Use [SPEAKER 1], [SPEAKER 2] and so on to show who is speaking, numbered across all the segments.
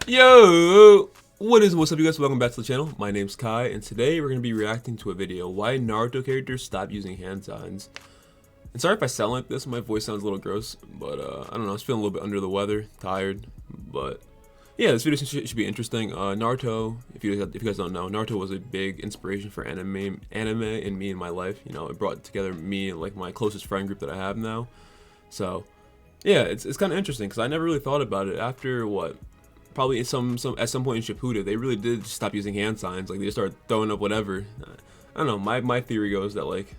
[SPEAKER 1] Yo! What's up you guys? Welcome back to the channel. My name's Kai, and today we're going to be reacting to a video, why Naruto characters stop using hand signs. And sorry if I sound like this, my voice sounds a little gross, but I don't know, I was feeling a little bit under the weather, tired, but yeah, this video should be interesting. Naruto, if you guys don't know, Naruto was a big inspiration for anime and me in my life. You know, it brought together me and like my closest friend group that I have now. So yeah, it's kind of interesting because I never really thought about it after probably at some point in Shippuden, they really did stop using hand signs. Like they just started throwing up whatever. I don't know. My theory goes that like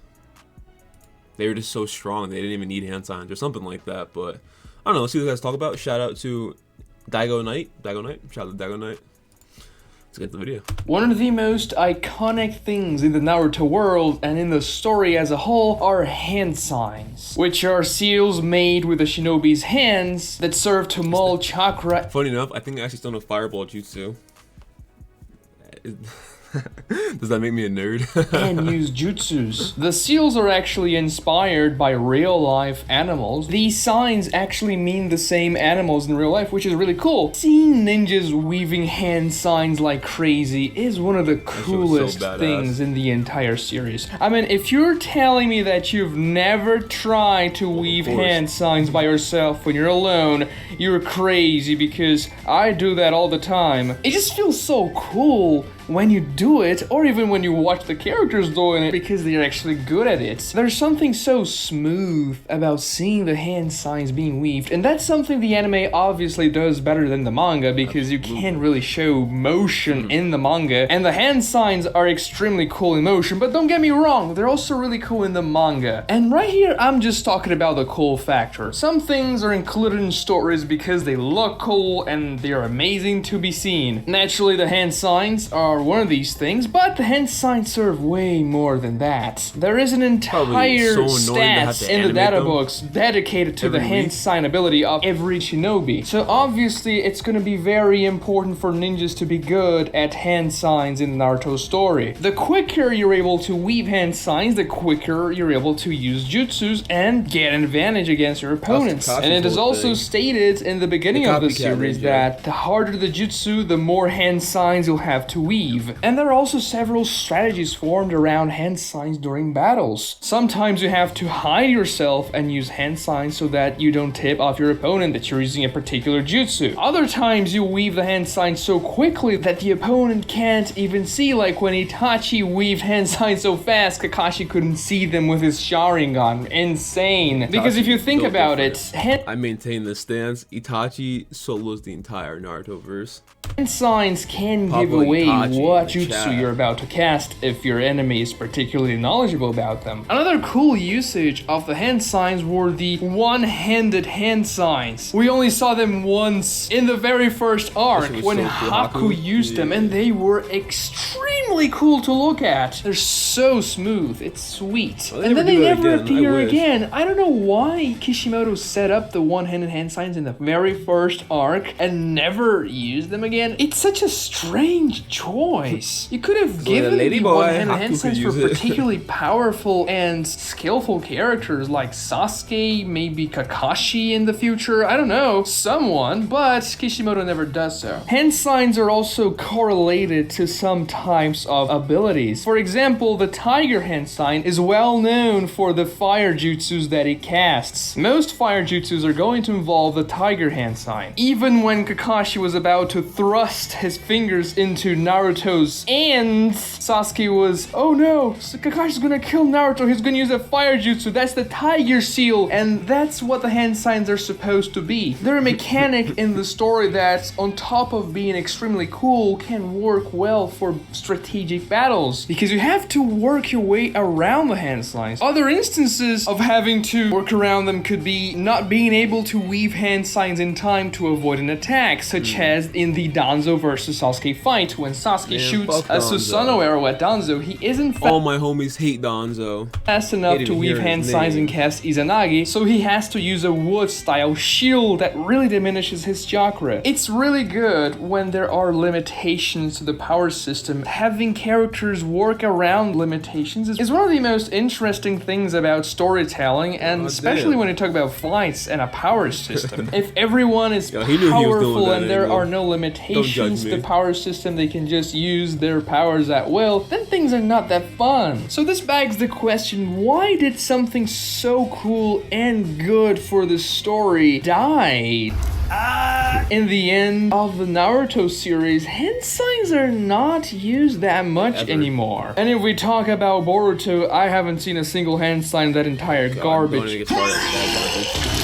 [SPEAKER 1] they were just so strong they didn't even need hand signs or something like that. But I don't know. Let's see what you guys talk about. Shout out to Daigo Knight. Shout out to Daigo Knight. Let's get to the video.
[SPEAKER 2] One of the most iconic things in the Naruto world and in the story as a whole are hand signs, which are seals made with the shinobi's hands that serve to mold chakra.
[SPEAKER 1] Funny enough, I think I actually still know Fireball Jutsu. Does that make me a nerd?
[SPEAKER 2] And use jutsus. The seals are actually inspired by real-life animals. These signs actually mean the same animals in real life, which is really cool. Seeing ninjas weaving hand signs like crazy is one of the coolest things in the entire series. I mean, if you're telling me that you've never tried to weave hand signs by yourself when you're alone, you're crazy, because I do that all the time. It just feels so cool when you do it, or even when you watch the characters doing it, because they're actually good at it. There's something so smooth about seeing the hand signs being weaved, and that's something the anime obviously does better than the manga, because you can't really show motion in the manga, and the hand signs are extremely cool in motion, but don't get me wrong, they're also really cool in the manga. And right here, I'm just talking about the cool factor. Some things are included in stories because they look cool and they are amazing to be seen. Naturally, the hand signs are one of these things, but the hand signs serve way more than that. There is an entire stats in the data books dedicated to the hand sign ability of every shinobi. So obviously it's going to be very important for ninjas to be good at hand signs in the Naruto story. The quicker you're able to weave hand signs, the quicker you're able to use jutsus and get an advantage against your opponents. And it is also stated in the beginning of the series that the harder the jutsu, the more hand signs you'll have to weave. And there are also several strategies formed around hand signs during battles. Sometimes you have to hide yourself and use hand signs so that you don't tip off your opponent that you're using a particular jutsu. Other times you weave the hand signs so quickly that the opponent can't even see, like when Itachi weaved hand signs so fast Kakashi couldn't see them with his Sharingan. Insane. Because if you think about it,
[SPEAKER 1] I maintain this stance. Itachi solos the entire Naruto verse.
[SPEAKER 2] Hand signs can give away what jutsu you're about to cast if your enemy is particularly knowledgeable about them. Another cool usage of the hand signs were the one-handed hand signs. We only saw them once in the very first arc when Haku used them, and they were extremely cool to look at. They're so smooth, it's sweet.
[SPEAKER 1] Well,
[SPEAKER 2] and then they never appear again. I don't know why Kishimoto set up the one-handed hand signs in the very first arc and never used them again. It's such a strange choice. You could have given the one-handed hand signs for particularly powerful and skillful characters like Sasuke, maybe Kakashi in the future, I don't know, someone, but Kishimoto never does so. Hand signs are also correlated to some types of abilities. For example, the Tiger hand sign is well known for the fire jutsus that it casts. Most fire jutsus are going to involve the Tiger hand sign. Even when Kakashi was about to thrust his fingers into Naruto's and Sasuke was, oh no, Kakashi's gonna kill Naruto, he's gonna use a fire jutsu, that's the tiger seal, and that's what the hand signs are supposed to be. They're a mechanic in the story that, on top of being extremely cool, can work well for strategic battles, because you have to work your way around the hand signs. Other instances of having to work around them could be not being able to weave hand signs in time to avoid an attack, such as in the Danzo versus Sasuke fight, when Sasuke shoots a Susanoo arrow at Danzo, he isn't
[SPEAKER 1] all my homies hate Danzo.
[SPEAKER 2] Fast enough to weave hand signs and cast Izanagi, so he has to use a wood-style shield that really diminishes his chakra. It's really good when there are limitations to the power system. Having characters work around limitations is one of the most interesting things about storytelling, and especially when you talk about fights and a power system. If everyone is powerful and there are no limitations,
[SPEAKER 1] limitations
[SPEAKER 2] to
[SPEAKER 1] me.
[SPEAKER 2] the power system, they can just use their powers at will, then things are not that fun. So this begs the question, why did something so cool and good for the story die? In the end of the Naruto series, hand signs are not used that much anymore. And if we talk about Boruto, I haven't seen a single hand sign in that entire garbage.
[SPEAKER 1] Don't even get started on that garbage.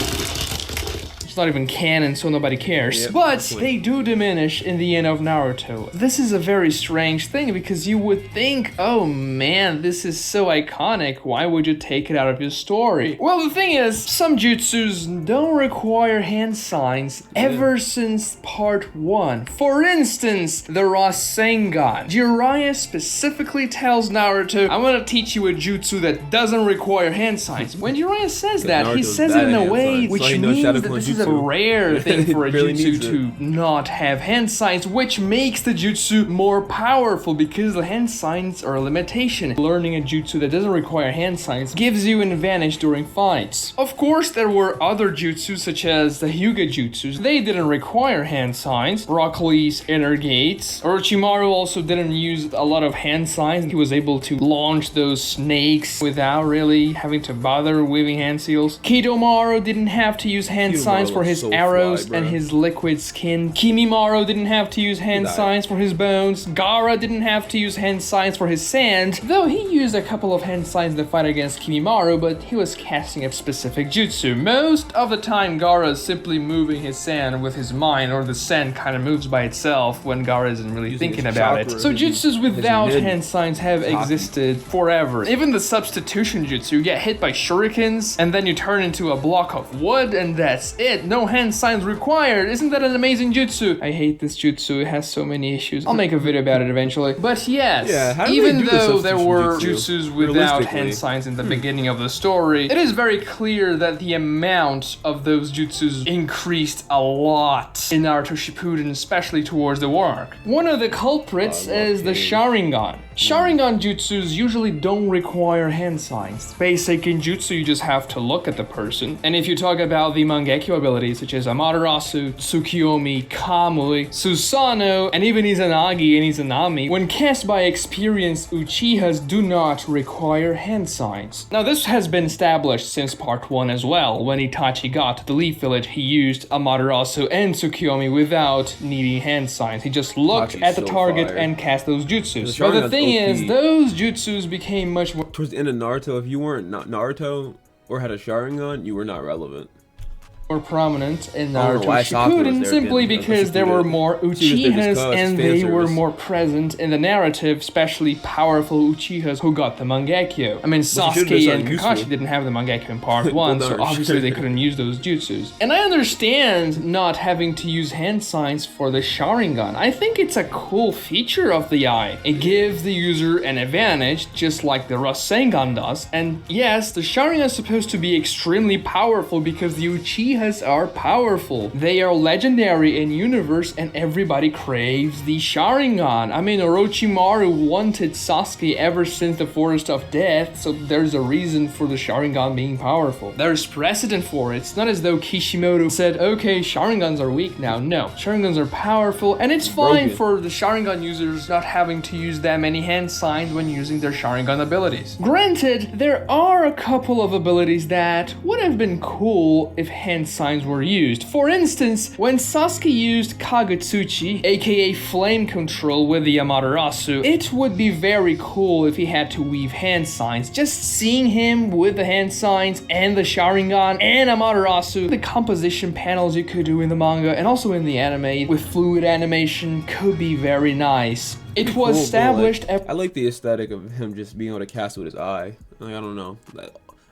[SPEAKER 2] It's not even canon, so nobody cares.
[SPEAKER 1] Yep,
[SPEAKER 2] but
[SPEAKER 1] good point.
[SPEAKER 2] they do diminish in the end of Naruto. This is a very strange thing because you would think, oh man, this is so iconic, why would you take it out of your story? Well, the thing is, some jutsus don't require hand signs ever since part 1. For instance, the Rasengan. Jiraiya specifically tells Naruto, I'm gonna teach you a jutsu that doesn't require hand signs. When Jiraiya says that, he
[SPEAKER 1] Naruto's
[SPEAKER 2] says it
[SPEAKER 1] bad
[SPEAKER 2] in
[SPEAKER 1] at
[SPEAKER 2] a
[SPEAKER 1] hand
[SPEAKER 2] way
[SPEAKER 1] signs.
[SPEAKER 2] which
[SPEAKER 1] That's why he knows
[SPEAKER 2] means
[SPEAKER 1] Shadow
[SPEAKER 2] that
[SPEAKER 1] Clone
[SPEAKER 2] this is a
[SPEAKER 1] Jutsu.
[SPEAKER 2] rare thing for a
[SPEAKER 1] Really
[SPEAKER 2] jutsu
[SPEAKER 1] needs
[SPEAKER 2] to not have hand signs, which makes the jutsu more powerful because the hand signs are a limitation. Learning a jutsu that doesn't require hand signs gives you an advantage during fights. Of course, there were other jutsus such as the Hyuga jutsus. They didn't require hand signs. Rock Lee's inner gates. Orochimaru also didn't use a lot of hand signs. He was able to launch those snakes without really having to bother weaving hand seals. Kidomaru didn't have to use hand
[SPEAKER 1] Kidomaru
[SPEAKER 2] signs for
[SPEAKER 1] looks
[SPEAKER 2] his
[SPEAKER 1] so
[SPEAKER 2] arrows
[SPEAKER 1] fly,
[SPEAKER 2] and
[SPEAKER 1] bruh.
[SPEAKER 2] his liquid skin. Kimimaro didn't have to use hand
[SPEAKER 1] died.
[SPEAKER 2] signs for his bones. Gaara didn't have to use hand signs for his sand, though he used a couple of hand signs in the fight against Kimimaro, but he was casting a specific jutsu. Most of the time, Gaara is simply moving his sand with his mind, or the sand kind of moves by itself when Gaara isn't really
[SPEAKER 1] Using
[SPEAKER 2] thinking
[SPEAKER 1] his
[SPEAKER 2] about it.
[SPEAKER 1] chakra,
[SPEAKER 2] So
[SPEAKER 1] his-
[SPEAKER 2] jutsus without
[SPEAKER 1] his
[SPEAKER 2] hand signs have existed forever. Even the substitution jutsu, you get hit by shurikens, and then you turn into a block of wood, and that's it. No hand signs required. Isn't that an amazing jutsu? I hate this jutsu. It has so many issues. I'll make a video about it eventually. But yes,
[SPEAKER 1] Yeah, how do
[SPEAKER 2] even
[SPEAKER 1] they do the
[SPEAKER 2] though there
[SPEAKER 1] substitution
[SPEAKER 2] were
[SPEAKER 1] jutsu?
[SPEAKER 2] jutsus without
[SPEAKER 1] Realistically.
[SPEAKER 2] hand signs in the beginning of the story, it is very clear that the amount of those jutsus increased a lot in Naruto Shippuden, especially towards the war arc. One of the culprits is the Sharingan. Sharingan jutsus usually don't require hand signs. Basic in jutsu, you just have to look at the person. And if you talk about the Mangekyo abilities such as Amaterasu, Tsukiyomi, Kamui, Susanoo, and even Izanagi and Izanami, when cast by experienced Uchihas, do not require hand signs. Now this has been established since part 1 as well. When Itachi got to the Leaf Village, he used Amaterasu and Tsukiyomi without needing hand signs. He just looked
[SPEAKER 1] Itachi's
[SPEAKER 2] at the
[SPEAKER 1] so
[SPEAKER 2] target
[SPEAKER 1] fire.
[SPEAKER 2] and cast those jutsus.
[SPEAKER 1] The
[SPEAKER 2] But the
[SPEAKER 1] Sharingan's
[SPEAKER 2] thing is,
[SPEAKER 1] OP.
[SPEAKER 2] those jutsus became much more
[SPEAKER 1] Towards the end of Naruto, if you weren't Naruto or had a Sharingan, you were not relevant.
[SPEAKER 2] prominent in
[SPEAKER 1] I don't know
[SPEAKER 2] Naruto
[SPEAKER 1] why Sakura was
[SPEAKER 2] Shippuden
[SPEAKER 1] there
[SPEAKER 2] simply
[SPEAKER 1] again.
[SPEAKER 2] because there were more
[SPEAKER 1] She was there just
[SPEAKER 2] Uchihas
[SPEAKER 1] 'cause
[SPEAKER 2] and
[SPEAKER 1] it's fan
[SPEAKER 2] they were
[SPEAKER 1] service.
[SPEAKER 2] more present in the narrative, especially powerful Uchihas who got the Mangekyo. I mean,
[SPEAKER 1] should've been
[SPEAKER 2] Sasuke and
[SPEAKER 1] something
[SPEAKER 2] Kakashi
[SPEAKER 1] useful.
[SPEAKER 2] didn't have the Mangekyo in part 1, so
[SPEAKER 1] no,
[SPEAKER 2] obviously
[SPEAKER 1] sure.
[SPEAKER 2] they couldn't use those jutsus. And I understand not having to use hand signs for the Sharingan. I think it's a cool feature of the eye. It gives the user an advantage, just like the Rasengan does. And yes, the Sharingan is supposed to be extremely powerful because the Uchihas are powerful. They are legendary in universe and everybody craves the Sharingan. I mean, Orochimaru wanted Sasuke ever since the Forest of Death, so there's a reason for the Sharingan being powerful. There's precedent for it. It's not as though Kishimoto said, okay, Sharingans are weak now. No, Sharingans are powerful, and it's fine
[SPEAKER 1] Broken.
[SPEAKER 2] for the Sharingan users not having to use that many hand signs when using their Sharingan abilities. Granted, there are a couple of abilities that would have been cool if hand signs were used. For instance, when Sasuke used Kagutsuchi, aka Flame Control with the Amaterasu, it would be very cool if he had to weave hand signs. Just seeing him with the hand signs and the Sharingan and Amaterasu, the composition panels you could do in the manga and also in the anime with fluid animation could be very nice. It was
[SPEAKER 1] Cool, but,
[SPEAKER 2] established
[SPEAKER 1] like, I like the aesthetic of him just being able to cast with his eye. Like, I don't know.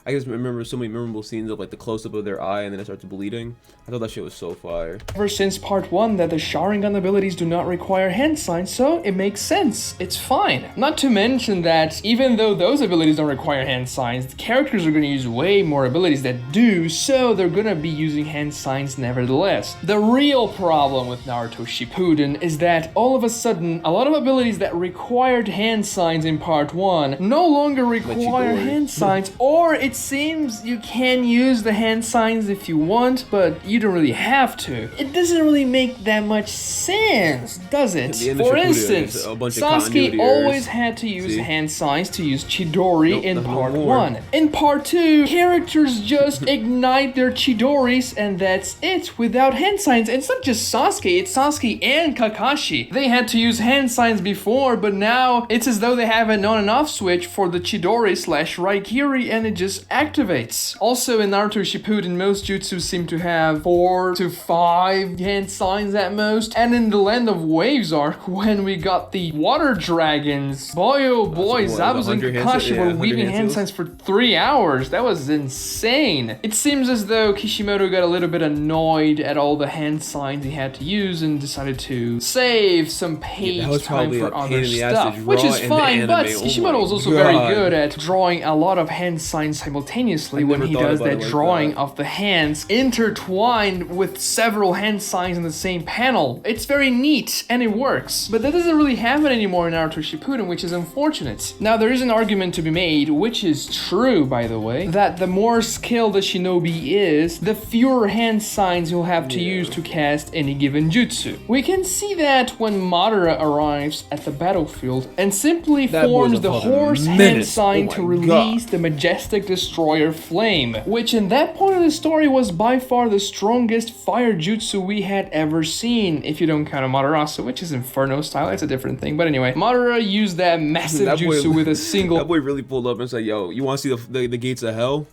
[SPEAKER 1] I just remember so many memorable scenes of like the close-up of their eye and then it starts bleeding. I thought that shit was so fire.
[SPEAKER 2] ever since part 1 that the Sharingan abilities do not require hand signs, so it makes sense. It's fine. Not to mention that even though those abilities don't require hand signs, the characters are going to use way more abilities that do, so they're going to be using hand signs nevertheless. The real problem with Naruto Shippuden is that all of a sudden, a lot of abilities that required hand signs in part 1 no longer require
[SPEAKER 1] Chidori.
[SPEAKER 2] hand signs, or it's seems you can use the hand signs if you want, but you don't really have to. It doesn't really make that much sense, does it? For instance, Sasuke always had to use hand signs to use Chidori in part 1. In part 2, characters just ignite their Chidoris and that's it, without hand signs. And it's not just Sasuke, it's Sasuke and Kakashi. They had to use hand signs before, but now it's as though they have an on and off switch for the Chidori / Raikiri and it just activates. Also in Naruto Shippuden, most jutsus seem to have 4 to 5 hand signs at most. And in the Land of Waves arc, when we got the water dragons, boy oh boy, Zabuza and Kakashi were weaving hand signs for 3 hours. That was insane. It seems as though Kishimoto got a little bit annoyed at all the hand signs he had to use and decided to save some page time for other stuff, which is fine, but Kishimoto was also very good at drawing a lot of hand signs simultaneously when he does that drawing of the hands intertwined with several hand signs in the same panel. It's very neat and it works, but that doesn't really happen anymore in Naruto Shippuden, which is unfortunate. Now there is an argument to be made, which is true by the way, that the more skilled the shinobi is, the fewer hand signs you'll have to use to cast any given jutsu. We can see that when Madara arrives at the battlefield and simply forms the horse hand sign to release the majestic destroyer flame, which in that point of the story was by far the strongest fire jutsu we had ever seen, if you don't count a Madarasu, which is Inferno style, it's a different thing. But anyway, Madara used that massive jutsu with a single
[SPEAKER 1] that boy really pulled up and said, yo, you want to see the gates of hell?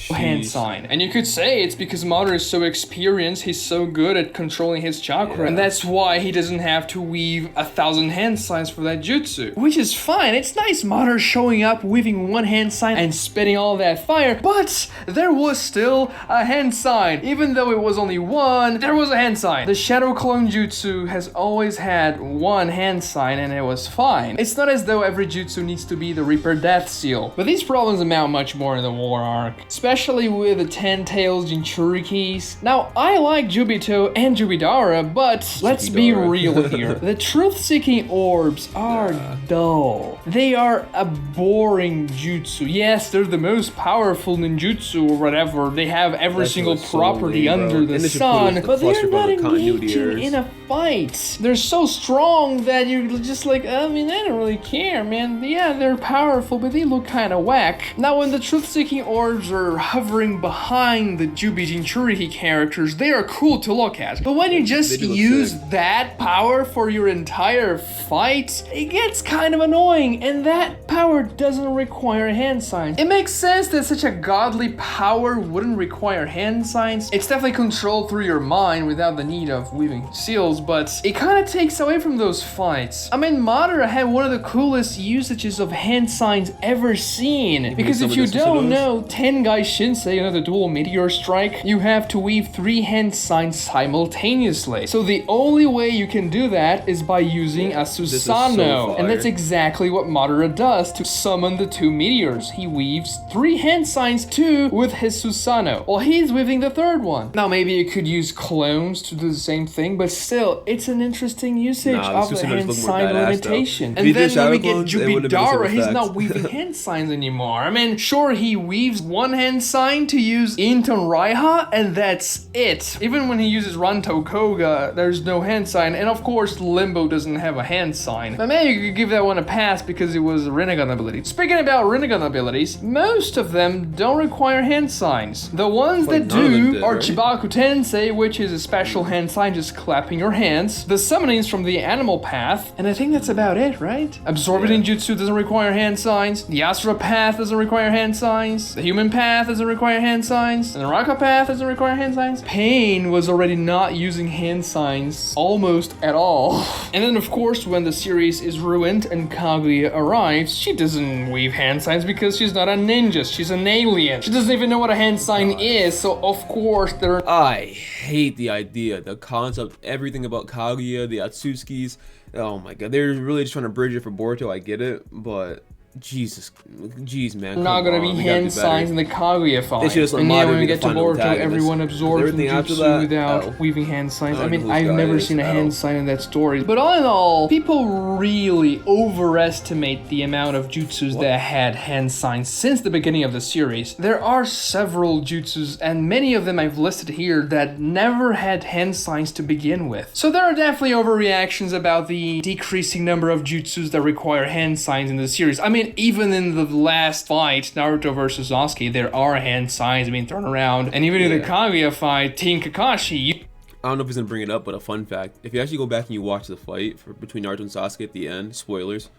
[SPEAKER 2] Hand sign. And you could say it's because Madara is so experienced, he's so good at controlling his chakra, and that's why he doesn't have to weave 1,000 hand signs for that jutsu. Which is fine, it's nice Madara showing up, weaving one hand sign and spitting all that fire, but there was still a hand sign. Even though it was only one, there was a hand sign. The Shadow Clone Jutsu has always had one hand sign and it was fine. It's not as though every jutsu needs to be the Reaper Death Seal, but these problems amount much more in the war arc, especially with the 10 Tails Jinchurikis. Now, I like Jubito and Jubidara, but let's be real here. The truth-seeking orbs are dull. They are a boring jutsu. Yes, they're the most powerful ninjutsu or whatever. They have every single property under the sun, but they're not engaging in a fight. They're so strong that you're just like, I mean, I don't really care, man. Yeah, they're powerful, but they look kind of whack. Now, when the truth-seeking orbs are hovering behind the Jubi Jinchuriki characters, they are cool to look at. But when you just use that power for your entire fight, it gets kind of annoying, and that power doesn't require hand signs. It makes sense that such a godly power wouldn't require hand signs. It's definitely controlled through your mind without the need of weaving seals, but it kind of takes away from those fights. I mean, Madara had one of the coolest usages of hand signs ever seen, because if you don't know, Tengai Shinsei, the dual meteor strike, you have to weave 3 hand signs simultaneously. So the only way you can do that is by using a Susanoo, and that's exactly what Madara does to summon the 2 meteors. He weaves 3 hand signs too with his Susanoo, while he's weaving the 3rd one. Now maybe you could use clones to do the same thing, but still, it's an interesting usage of the hand sign limitation. And then when we get Jubidara, he's not weaving hand signs anymore. I mean, sure, he weaves 1 hand sign to use Inton Raiha, and that's it. Even when he uses Ranto Koga, there's no hand sign, and of course, Limbo doesn't have a hand sign. But maybe you could give that one a pass because it was a Rinnegan ability. Speaking about Rinnegan abilities, most of them don't require hand signs. The ones that do are Chibaku Tensei, which is a special hand sign, just clapping your hands, the summonings from the animal path, and I think that's about it, right? Absorbing Jutsu doesn't require hand signs, the Asura path doesn't require hand signs, the human path doesn't require hand signs, and the Raka path doesn't require hand signs. Pain was already not using hand signs almost at all. And then of course when the series is ruined and Kaguya arrives, she doesn't weave hand signs because she's not a ninja, she's an alien. She doesn't even know what a hand sign is, so of course they're...
[SPEAKER 1] I hate the idea, the concept, everything about Kaguya, the Atsutskis. Oh my god, they're really just trying to bridge it for Boruto, I get it, but jeez, man.
[SPEAKER 2] Not
[SPEAKER 1] come
[SPEAKER 2] gonna
[SPEAKER 1] on,
[SPEAKER 2] be
[SPEAKER 1] we gotta
[SPEAKER 2] hand
[SPEAKER 1] do better.
[SPEAKER 2] signs in the Kaguya fight.
[SPEAKER 1] They should just let
[SPEAKER 2] And yeah,
[SPEAKER 1] Madara
[SPEAKER 2] when we
[SPEAKER 1] be the
[SPEAKER 2] get to
[SPEAKER 1] final
[SPEAKER 2] Boruto,
[SPEAKER 1] antagonist.
[SPEAKER 2] everyone absorbs
[SPEAKER 1] Everything after
[SPEAKER 2] ninjutsu
[SPEAKER 1] that,
[SPEAKER 2] without
[SPEAKER 1] L.
[SPEAKER 2] weaving hand signs.
[SPEAKER 1] I
[SPEAKER 2] I
[SPEAKER 1] don't know
[SPEAKER 2] mean,
[SPEAKER 1] who this
[SPEAKER 2] I've
[SPEAKER 1] guy
[SPEAKER 2] never
[SPEAKER 1] is,
[SPEAKER 2] seen a hand
[SPEAKER 1] L.
[SPEAKER 2] sign in that story. But all in all, people really overestimate the amount of jutsus that had hand signs since the beginning of the series. There are several jutsus, and many of them I've listed here, that never had hand signs to begin with. So there are definitely overreactions about the decreasing number of jutsus that require hand signs in the series. I mean, even in the last fight, Naruto versus Sasuke, there are hand signs being thrown around. And even in the Kaguya fight, Team Kakashi,
[SPEAKER 1] I don't know if he's gonna bring it up, but a fun fact: if you actually go back and you watch the fight between Naruto and Sasuke at the end, spoilers,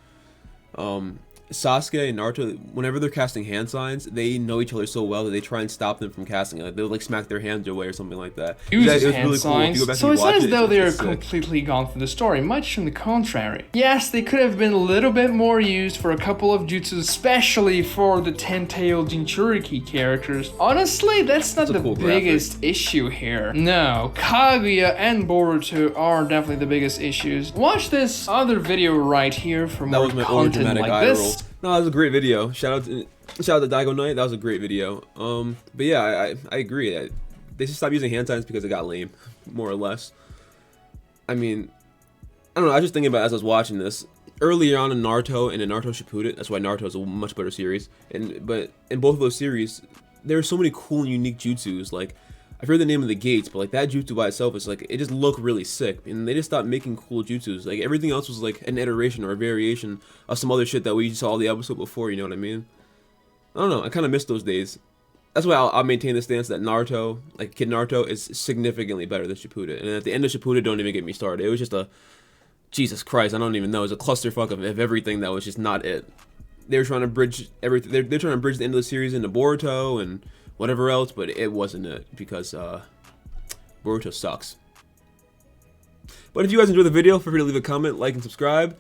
[SPEAKER 1] Sasuke and Naruto, whenever they're casting hand signs, they know each other so well that they try and stop them from casting it. Like, they'll like smack their hands away or something like that.
[SPEAKER 2] uses
[SPEAKER 1] It was
[SPEAKER 2] hand
[SPEAKER 1] really cool. If you
[SPEAKER 2] signs,
[SPEAKER 1] go back
[SPEAKER 2] so
[SPEAKER 1] and
[SPEAKER 2] it's
[SPEAKER 1] you watch
[SPEAKER 2] not as though they're
[SPEAKER 1] it's sick.
[SPEAKER 2] completely gone from the story, much on the contrary. Yes, they could have been a little bit more used for a couple of jutsus, especially for the ten-tailed Jinchuriki characters. Honestly, that's not the
[SPEAKER 1] cool
[SPEAKER 2] biggest issue here. No, Kaguya and Boruto are definitely the biggest issues. Watch this other video right here for
[SPEAKER 1] That
[SPEAKER 2] more
[SPEAKER 1] was my
[SPEAKER 2] content
[SPEAKER 1] dramatic
[SPEAKER 2] like
[SPEAKER 1] eye
[SPEAKER 2] this.
[SPEAKER 1] roll. No, that was a great video. Shout out to Daigo Knight. That was a great video. But yeah, I agree. They should stop using hand signs because it got lame, more or less. I mean, I don't know. I was just thinking about it as I was watching this. Earlier on in Naruto and in Naruto Shippuden, that's why Naruto is a much better series. But in both of those series, there are so many cool and unique jutsus. Like, I forget the name of the gates, but like that jutsu by itself is like, it just looked really sick. And they just stopped making cool jutsus. Like, everything else was like an iteration or a variation of some other shit that we saw the episode before. You know what I mean? I don't know. I kind of miss those days. That's why I'll maintain the stance that Naruto, like Kid Naruto, is significantly better than Shippuden. And at the end of Shippuden, don't even get me started. It was just a, Jesus Christ, I don't even know. It was a clusterfuck of everything that was just not it. They were trying to bridge everything. They're trying to bridge the end of the series into Boruto and whatever else, but it wasn't it because Boruto sucks. But if you guys enjoyed the video, feel free to leave a comment, like, and subscribe.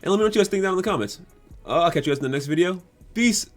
[SPEAKER 1] And let me know what you guys think down in the comments. I'll catch you guys in the next video. Peace!